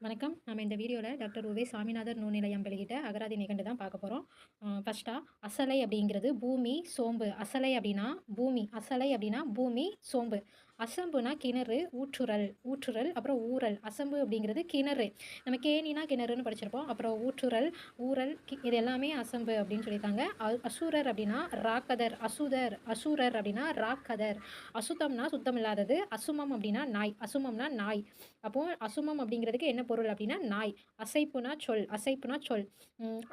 வணக்கம். நம்ம இந்த வீடியோல டாக்டர் உவே சாமிநாதர் நூல்நிலையம் வெளியிட்ட அகராதி நிகண்டு தான் பார்க்க போறோம். ஃபர்ஸ்ட்டா அசலை அப்படிங்கிறது பூமி, சோம்பு. அசலை அப்படின்னா பூமி. அசலை அப்படின்னா பூமி, சோம்பு. அசம்புனா கிணறு, ஊற்றுறல். ஊற்றுறல் அப்புறம் ஊறல். அசம்பு அப்படிங்கிறது கிணறு. நம்ம கேணினா கிணறுன்னு படிச்சிருப்போம். அப்புறம் ஊற்றுறல், ஊறல் இது எல்லாமே அசம்பு அப்படின்னு சொல்லியிருக்காங்க. அசுரர் அப்படின்னா ராக்கதர். அசுரர் அப்படின்னா ராக்கதர். அசுத்தம்னா சுத்தம் இல்லாதது. அசுமம் அப்படின்னா நாய். அசுமம்னா நாய். அப்போ அசுமம் அப்படிங்கிறதுக்கு என்ன பொருள் அப்படின்னா நாய். அசைப்புனா சொல். அசைப்புனா சொல்.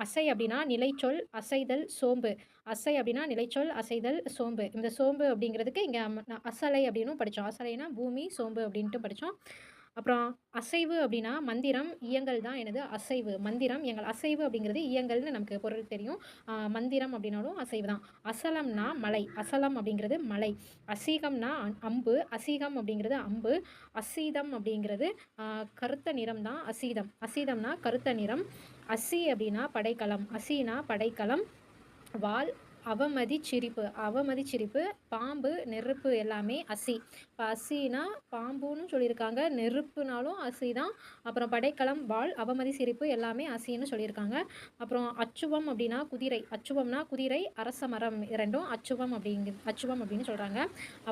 அசை அப்படின்னா நிலைச்சொல். அசைதல் சோம்பு. அசை அப்படின்னா நிலைச்சொல். அசைதல் சோம்பு. இந்த சோம்பு அப்படிங்கிறதுக்கு இங்கே அசலை அப்படின்னும் படித்தோம். அசலைனா பூமி, சோம்பு அப்படின்ட்டு படித்தோம். அப்புறம் அசைவு அப்படின்னா மந்திரம், இயங்கல் தான் எனது அசைவு. மந்திரம், இயங்கல். அசைவு அப்படிங்கிறது இயங்கல்னு நமக்கு பொருள் தெரியும். மந்திரம் அப்படின்னாலும் அசைவு தான். அசலம்னா மலை. அசலம் அப்படிங்கிறது மலை. அசீகம்னா அம்பு. அசீகம் அப்படிங்கிறது அம்பு. அசீதம் அப்படிங்கிறது கருத்த நிறம் தான் அசீதம். அசீதம்னா கருத்த நிறம். அசி அப்படின்னா படைக்கலம். அசினா படைக்கலம். வால் அவமதி சிரிப்பு. அவமதி சிரிப்பு. பாம்பு, நெருப்பு எல்லாமே அசி. இப்போ அசினா பாம்புன்னு சொல்லியிருக்காங்க. நெருப்புனாலும் அசி தான். அப்புறம் படைக்கலம், வாள், அவமதி சிரிப்பு எல்லாமே அசின்னு சொல்லியிருக்காங்க. அப்புறம் அச்சுவம் அப்படின்னா குதிரை. அச்சுவம்னா குதிரை, அரச மரம் இரண்டும் அச்சுவம் அச்சுவம் அப்படின்னு சொல்கிறாங்க.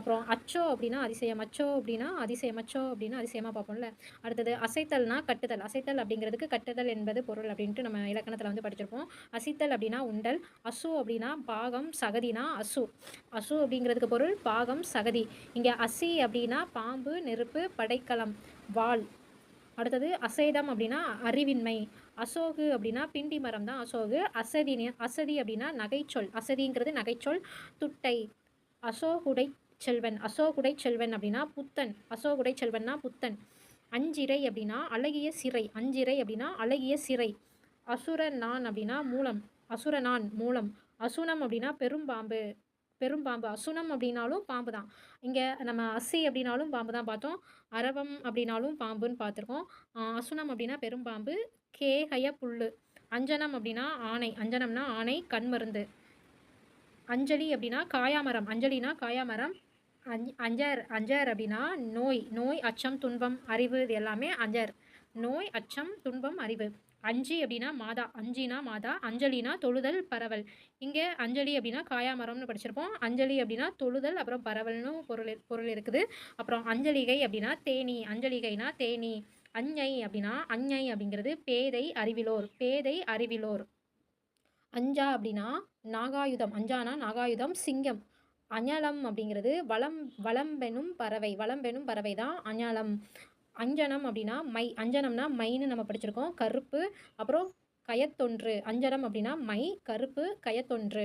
அப்புறம் அச்சோ அப்படின்னா அதிசயம். அச்சோ அப்படின்னா அதிசயம். அச்சோ அப்படின்னா அதிசயமாக பார்ப்போம்ல. அடுத்தது அசைத்தல்னா கட்டுதல். அசைத்தல் அப்படிங்கிறதுக்கு கட்டுதல் என்பது பொருள் அப்படின்ட்டு நம்ம இலக்கணத்தில் வந்து படிச்சிருப்போம். அசித்தல் அப்படின்னா உண்டல். அசு அப்படின்னா பாகம், சகதினா அசு. அசு அப்படிங்கிறதுக்கு பொருள் பாகம், சகதி. இங்கே அசி அப்படின்னா பாம்பு, நெருப்பு, படைக்கலம், வாள். அடுத்தது அசேதம் அப்படின்னா அறிவின்மை. அசோகு அப்படின்னா பிண்டி மரம் தான் அசோகு. அசதி அப்படின்னா நகைச்சொல். அசதிங்கிறது நகைச்சொல். துட்டை. அசோகுடை செல்வன். அசோகுடை செல்வன் அப்படின்னா புத்தன். அசோகுடை செல்வன்னா புத்தன். அஞ்சிறை அப்படின்னா அழகிய சிறை. அஞ்சிறை அப்படின்னா அழகிய சிறை. அசுரனான் அப்படின்னா மூலம். அசுரனான் மூலம். அசுனம் அப்படின்னா பெரும்பாம்பு. பெரும்பாம்பு. அசுனம் அப்படின்னாலும் பாம்பு தான். இங்கே நம்ம அசி அப்படின்னாலும் பாம்பு தான் பார்த்தோம். அரவம் அப்படின்னாலும் பாம்புன்னு பார்த்துருக்கோம். அசுனம் அப்படின்னா பெரும்பாம்பு. கேகய புல்லு. அஞ்சனம் அப்படின்னா ஆணை. அஞ்சனம்னா ஆணை, கண்மருந்து. அஞ்சலி அப்படின்னா காயாமரம். அஞ்சலினா காயாமரம். அஞ்சர். அஞ்சர் அப்படின்னா நோய். நோய், அச்சம், துன்பம், அறிவு இது எல்லாமே அஞ்சர். நோய், அச்சம், துன்பம், அறிவு. அஞ்சி அப்படின்னா மாதா. அஞ்சினா மாதா. அஞ்சலினா தொழுதல், பரவல். இங்கே அஞ்சலி அப்படின்னா காயாமரம்னு படிச்சிருப்போம். அஞ்சலி அப்படின்னா தொழுதல் அப்புறம் பரவல்னு பொருள் இருக்குது. அப்புறம் அஞ்சலிகை அப்படின்னா தேனி. அஞ்சலிகைனா தேனி. அஞ்ஞை அப்படின்னா அஞ்ஞை அப்படிங்கிறது பேதை, அறிவிலோர். பேதை, அறிவிலோர். அஞ்சா அப்படின்னா நாகாயுதம். அஞ்சானா நாகாயுதம். சிங்கம். அஞலம் அப்படிங்கிறது வளம்பெனும் பறவை. வளம்பெனும் பறவை தான் அஞலம். அஞ்சனம் அப்படின்னா மை. அஞ்சனம்னா மைன்னு நம்ம படிச்சிருக்கோம். கருப்பு. அப்புறம் கயத்தொன்று. அஞ்சனம் அப்படின்னா மை, கருப்பு, கயத்தொன்று.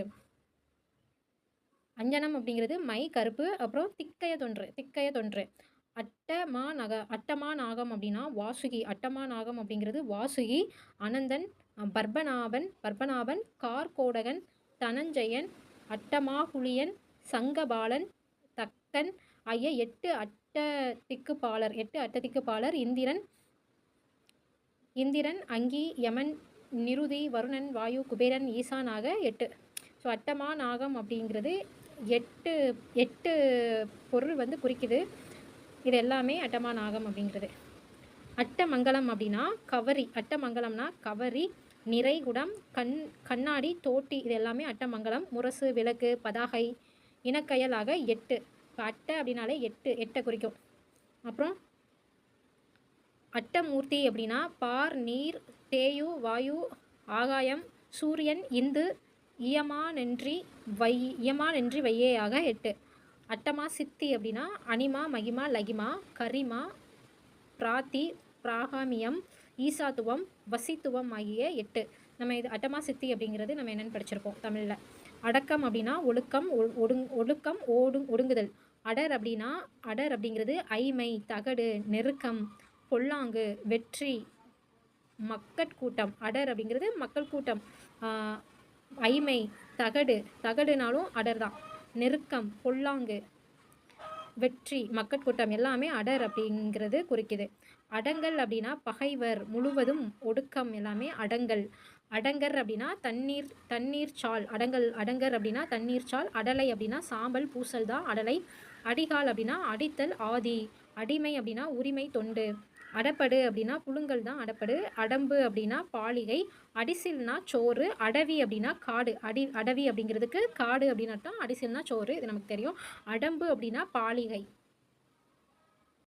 அஞ்சனம் அப்படிங்கிறது மை, கருப்பு, அப்புறம் திக்கயத்தொன்று. திக்கயத்தொன்று. அட்டமா நாகம் அப்படின்னா வாசுகி. அட்டமா நாகம் அப்படிங்கிறது வாசுகி. அனந்தன், பர்பநாபன், கார்கோடகன், தனஞ்சயன், அட்டமாகுளியன், சங்கபாலன், தக்கன் ஆகிய 8 அட்டதிக்குப்பாலர். 8 அட்டதிக்குப்பாலர். இந்திரன், அங்கி, யமன், நிருதி, வருணன், வாயு, குபேரன், ஈசான் ஆக 8. ஸோ அட்டமா நாகம் அப்படிங்கிறது 8 8 பொருள் வந்து குறிக்குது. இது எல்லாமே அட்டமா நாகம் அப்படிங்கிறது. அட்டமங்கலம் அப்படின்னா கவரி. அட்டமங்கலம்னா கவரி. நிறைகுடம், கண்ணாடி, தோட்டி இது எல்லாமே அட்டமங்கலம். முரசு, விளக்கு, பதாகை, இனக்கயலாக 8. இப்போ அட்டை அப்படின்னாலே 8 குறிக்கும். அப்புறம் அட்டமூர்த்தி அப்படின்னா பார், நீர், தேயு, வாயு, ஆகாயம், சூரியன், இந்து, இயமானென்றி வையேயாக 8. அட்டமா சித்தி அப்படின்னா அனிமா, மகிமா, லகிமா, கரிமா, பிராத்தி, பிராகாமியம், ஈசாத்துவம், வசித்துவம் ஆகிய 8. நம்ம இது அட்டமா சித்தி அப்படிங்கிறது நம்ம என்னென்னு படிச்சிருப்போம் தமிழில். அடக்கம் அப்படின்னா ஒழுக்கம், ஒடுங்குதல். அடர் அப்படிங்கிறது ஐமை, தகடு, நெருக்கம், பொல்லாங்கு, வெற்றி, மக்கட்கூட்டம். அடர் அப்படிங்கிறது மக்கள் கூட்டம். ஐமை, தகடுனாலும் அடர் தான். நெருக்கம், பொல்லாங்கு, வெற்றி, மக்கட்கூட்டம் எல்லாமே அடர் அப்படிங்கிறது குறிக்குது. அடங்கல் அப்படின்னா பகைவர், முழுவதும், ஒடுக்கம் எல்லாமே அடங்கல். அடங்கர் அப்படின்னா தண்ணீர் சால். அடங்கர் அப்படின்னா தண்ணீர் சால். அடலை அப்படின்னா சாம்பல், பூசல் தான் அடலை. அடிகால் அப்படின்னா அடித்தல், ஆதி. அடிமை அப்படின்னா உரிமை, தொண்டு. அடப்படு அப்படின்னா புழுங்கல் தான் அடப்படு. அடம்பு அப்படின்னா பாலிகை. அடிசில்னா சோறு. அடவி அப்படின்னா காடு. அடவி அப்படிங்கிறதுக்கு காடு அப்படின்னு அர்த்தம். அடிசில்னா சோறு, இது நமக்கு தெரியும். அடம்பு அப்படின்னா பாலிகை.